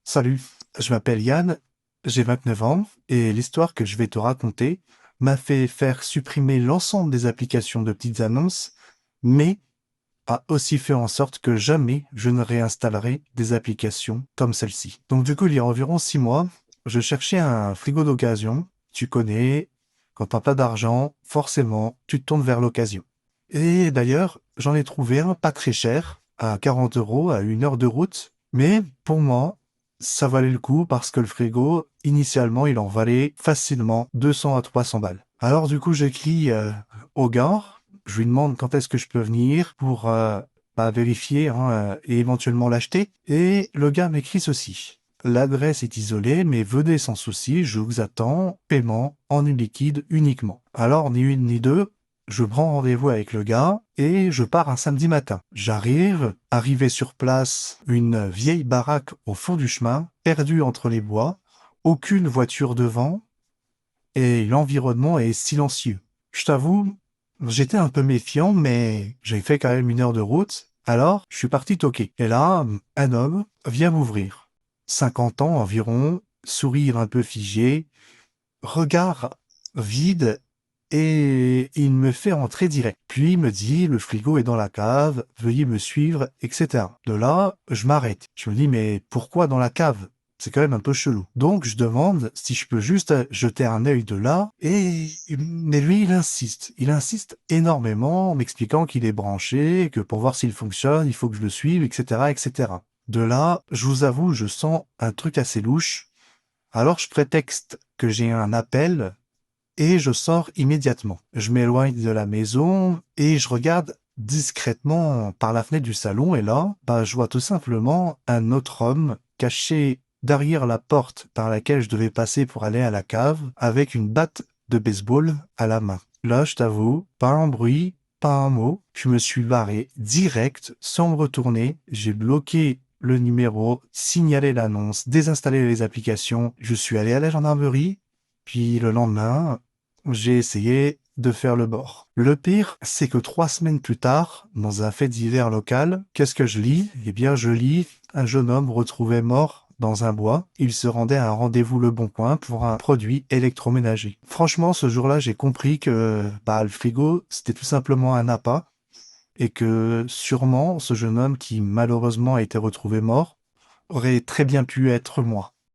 Salut, je m'appelle Yann, j'ai 29 ans et l'histoire que je vais te raconter m'a fait faire supprimer l'ensemble des applications de petites annonces, mais a aussi fait en sorte que jamais je ne réinstallerai des applications comme celle-ci. Donc du coup, il y a environ 6 mois, je cherchais un frigo d'occasion. Tu connais, quand t'as pas d'argent, forcément, tu te tournes vers l'occasion. Et d'ailleurs, j'en ai trouvé un pas très cher, à 40 euros, à 1 heure de route. Mais pour moi, ça valait le coup parce que le frigo, initialement, il en valait facilement 200 à 300 balles. Alors du coup, j'écris au gars, je lui demande quand est-ce que je peux venir pour vérifier et éventuellement l'acheter. Et le gars m'écrit ceci. L'adresse est isolée, mais venez sans souci, je vous attends, paiement en liquide uniquement. Alors, ni une ni deux, je prends rendez-vous avec le gars et je pars un samedi matin. Arrivé sur place, une vieille baraque au fond du chemin, perdue entre les bois, aucune voiture devant et l'environnement est silencieux. Je t'avoue, j'étais un peu méfiant, mais j'ai fait quand même 1 heure de route. Alors, je suis parti toquer. Et là, un homme vient m'ouvrir. 50 ans environ, sourire un peu figé, regard vide, et il me fait entrer direct. Puis il me dit, le frigo est dans la cave, veuillez me suivre, etc. De là, je m'arrête. Je me dis, mais pourquoi dans la cave? C'est quand même un peu chelou. Donc je demande si je peux juste jeter un œil de là, mais lui il insiste énormément en m'expliquant qu'il est branché, et que pour voir s'il fonctionne, il faut que je le suive, etc., etc. De là, je vous avoue, je sens un truc assez louche. Alors je prétexte que j'ai un appel et je sors immédiatement. Je m'éloigne de la maison et je regarde discrètement par la fenêtre du salon et là, je vois tout simplement un autre homme caché derrière la porte par laquelle je devais passer pour aller à la cave avec une batte de baseball à la main. Là, je t'avoue, pas un bruit, pas un mot. Je me suis barré direct sans me retourner. J'ai bloqué le numéro, signalé l'annonce, désinstallé les applications. Je suis allé à la gendarmerie. Puis le lendemain, j'ai essayé de faire le bord. Le pire, c'est que 3 semaines plus tard, dans un fait divers local, qu'est-ce que je lis? Eh bien, je lis un jeune homme retrouvé mort dans un bois. Il se rendait à un rendez-vous Le Bon Coin pour un produit électroménager. Franchement, ce jour-là, j'ai compris que le frigo, c'était tout simplement un appât et que sûrement, ce jeune homme qui malheureusement a été retrouvé mort aurait très bien pu être moi.